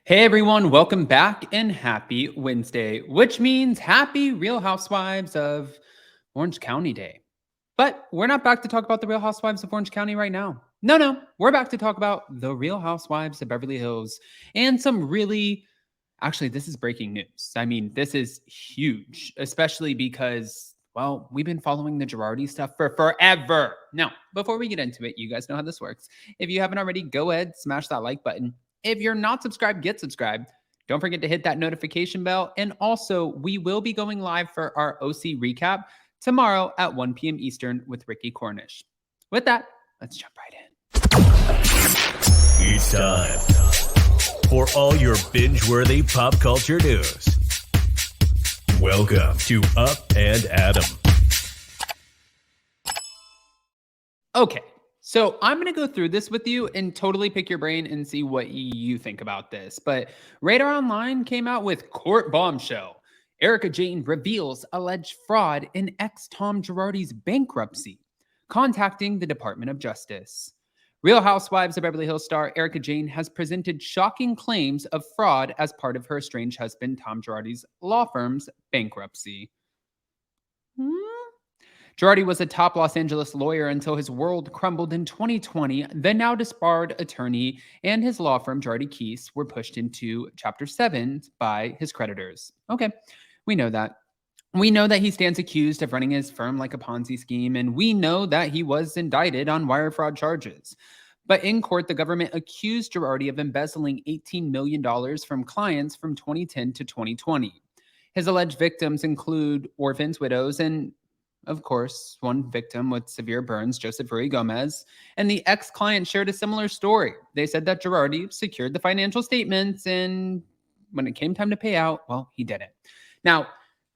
Hey everyone, welcome back and happy Wednesday, which means happy Real Housewives of Orange County Day. But we're not back to talk about the Real Housewives of Orange County right now. No, we're back to talk about the Real Housewives of Beverly Hills and some actually, this is breaking news. I mean, this is huge, especially because, well, we've been following the Girardi stuff for forever. Now, before we get into it, you guys know how this works. If you haven't already, go ahead, smash that like button. If you're not subscribed, get subscribed. Don't forget to hit that notification bell. And also, we will be going live for our OC recap tomorrow at 1 p.m. Eastern with Ricky Cornish. With that, let's jump right in. It's time for all your binge-worthy pop culture news. Welcome to Up and Adam. Okay, so I'm going to go through this with you and totally pick your brain and see what you think about this. But Radar Online came out with court bombshell. Erika Jayne reveals alleged fraud in ex-Tom Girardi's bankruptcy, contacting the Department of Justice. Real Housewives of Beverly Hills star Erika Jayne has presented shocking claims of fraud as part of her estranged husband Tom Girardi's law firm's bankruptcy. Girardi was a top Los Angeles lawyer until his world crumbled in 2020. The now disbarred attorney and his law firm, Girardi Keese, were pushed into Chapter 7 by his creditors. Okay, we know that. We know that he stands accused of running his firm like a Ponzi scheme, and we know that he was indicted on wire fraud charges. But in court, the government accused Girardi of embezzling $18 million from clients from 2010 to 2020. His alleged victims include orphans, widows, and of course, one victim with severe burns, Joseph Rui Gomez, and the ex-client shared a similar story. They said that Girardi secured the financial statements, and when it came time to pay out, well, he didn't. Now,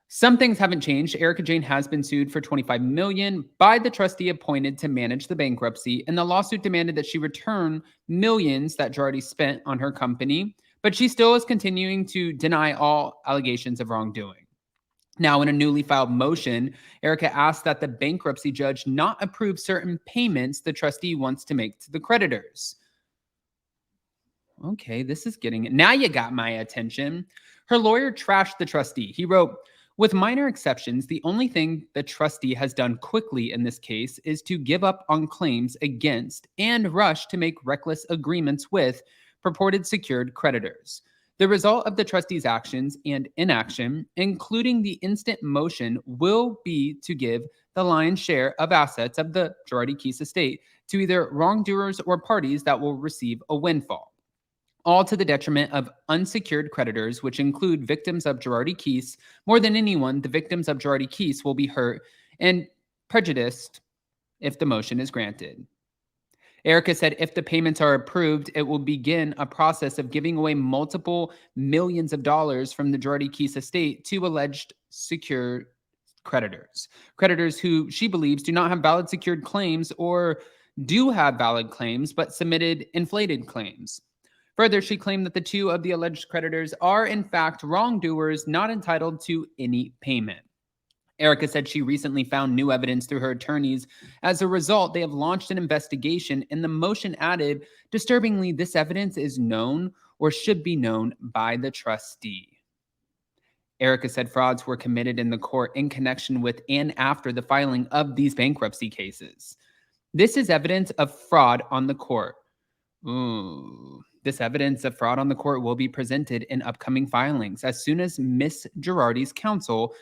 some things haven't changed. Erika Jayne has been sued for $25 million by the trustee appointed to manage the bankruptcy, and the lawsuit demanded that she return millions that Girardi spent on her company, but she still is continuing to deny all allegations of wrongdoing. Now, in a newly filed motion, Erika asked that the bankruptcy judge not approve certain payments the trustee wants to make to the creditors. Okay, this is getting it. Now you got my attention. Her lawyer trashed the trustee. He wrote, "With minor exceptions, the only thing the trustee has done quickly in this case is to give up on claims against and rush to make reckless agreements with purported secured creditors. The result of the trustee's actions and inaction, including the instant motion, will be to give the lion's share of assets of the Girardi Keese estate to either wrongdoers or parties that will receive a windfall, all to the detriment of unsecured creditors, which include victims of Girardi Keese. More than anyone, the victims of Girardi Keese will be hurt and prejudiced if the motion is granted." Erika said if the payments are approved, it will begin a process of giving away multiple millions of dollars from the Girardi Keese estate to alleged secured creditors. Creditors who she believes do not have valid secured claims or do have valid claims but submitted inflated claims. Further, she claimed that the two of the alleged creditors are in fact wrongdoers not entitled to any payment. Erika said she recently found new evidence through her attorneys. As a result, they have launched an investigation, and the motion added, "Disturbingly, this evidence is known or should be known by the trustee." Erika said frauds were committed in the court in connection with and after the filing of these bankruptcy cases. "This is evidence of fraud on the court." This evidence of fraud on the court will be presented in upcoming filings as soon as Ms. Girardi's counsel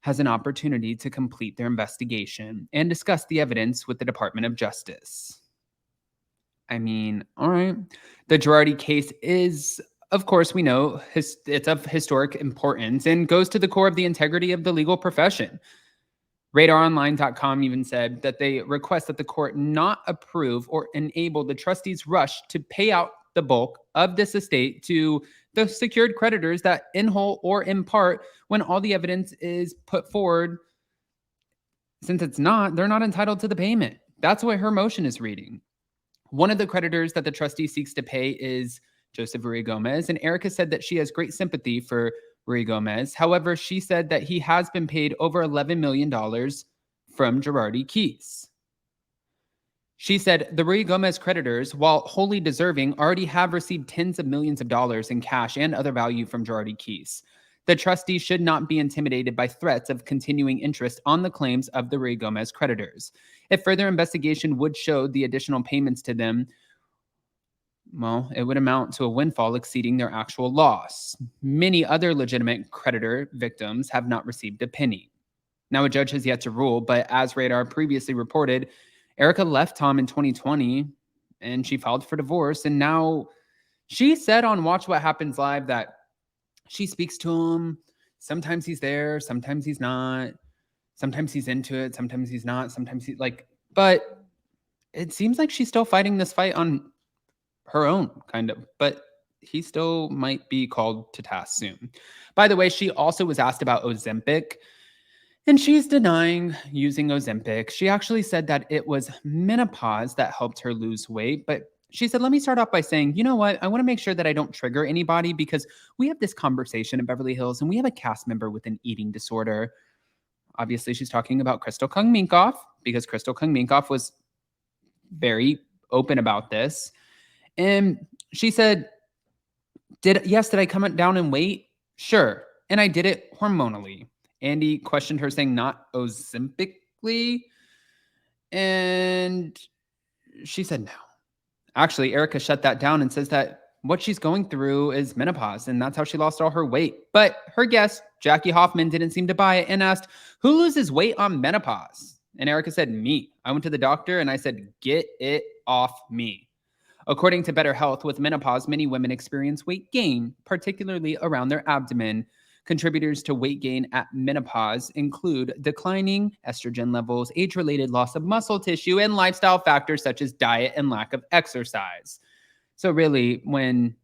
has an opportunity to complete their investigation and discuss the evidence with the Department of Justice. I mean, all right. The Girardi case is, of course, we know it's of historic importance and goes to the core of the integrity of the legal profession. RadarOnline.com even said that they request that the court not approve or enable the trustees' rush to pay out the bulk of this estate to the secured creditors that in whole or in part, when all the evidence is put forward, since they're not entitled to the payment. That's what her motion is reading. One of the creditors that the trustee seeks to pay is Joseph Rui Gomez, and Erika said that she has great sympathy for Rui Gomez. However, she said that he has been paid over $11 million from Girardi Keese. She said the Ruy Gomez creditors, while wholly deserving, already have received tens of millions of dollars in cash and other value from Girardi Keys. The trustee should not be intimidated by threats of continuing interest on the claims of the Ruy Gomez creditors. If further investigation would show the additional payments to them, well, it would amount to a windfall exceeding their actual loss. Many other legitimate creditor victims have not received a penny. Now, a judge has yet to rule, but as Radar previously reported, Erika left Tom in 2020 and she filed for divorce. And now she said on Watch What Happens Live that she speaks to him. Sometimes he's there, sometimes he's not. Sometimes he's into it, sometimes he's not. Sometimes he's like, but it seems like she's still fighting this fight on her own, kind of. But he still might be called to task soon. By the way, she also was asked about Ozempic. And she's denying using Ozempic. She actually said that it was menopause that helped her lose weight. But she said, let me start off by saying, you know what? I want to make sure that I don't trigger anybody because we have this conversation in Beverly Hills and we have a cast member with an eating disorder. Obviously, she's talking about Crystal Kung-Minkoff because Crystal Kung-Minkoff was very open about this. And she said, did I come down in weight? Sure. And I did it hormonally. Andy questioned her, saying not Ozempically. And she said no. Actually, Erika shut that down and says that what she's going through is menopause, and that's how she lost all her weight. But her guest, Jackie Hoffman, didn't seem to buy it and asked, who loses weight on menopause? And Erika said, me. I went to the doctor and I said, get it off me. According to Better Health, with menopause, many women experience weight gain, particularly around their abdomen. Contributors to weight gain at menopause include declining estrogen levels, age-related loss of muscle tissue, and lifestyle factors such as diet and lack of exercise. So really, when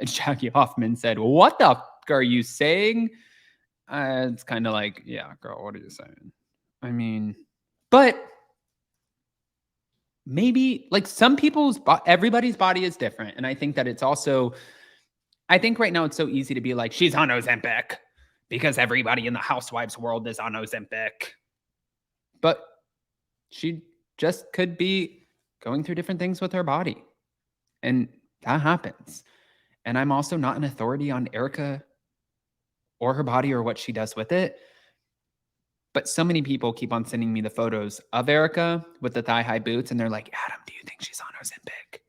Jackie Hoffman said, what the fuck are you saying? It's kind of like, yeah, girl, what are you saying? I mean, but maybe like some people's, everybody's body is different. And I think that it's also, I think right now it's so easy to be like, she's on Ozempic because everybody in the housewives world is on Ozempic. But she just could be going through different things with her body. And that happens. And I'm also not an authority on Erika or her body or what she does with it. But so many people keep on sending me the photos of Erika with the thigh-high boots. And they're like, Adam, do you think she's on Ozempic?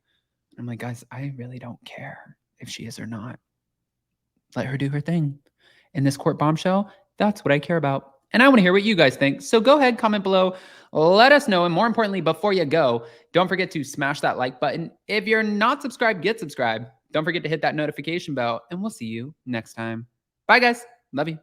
I'm like, guys, I really don't care if she is or not. Let her do her thing. In this court bombshell, that's what I care about. And I want to hear what you guys think. So go ahead, comment below, let us know. And more importantly, before you go, don't forget to smash that like button. If you're not subscribed, get subscribed. Don't forget to hit that notification bell, and we'll see you next time. Bye, guys. Love you.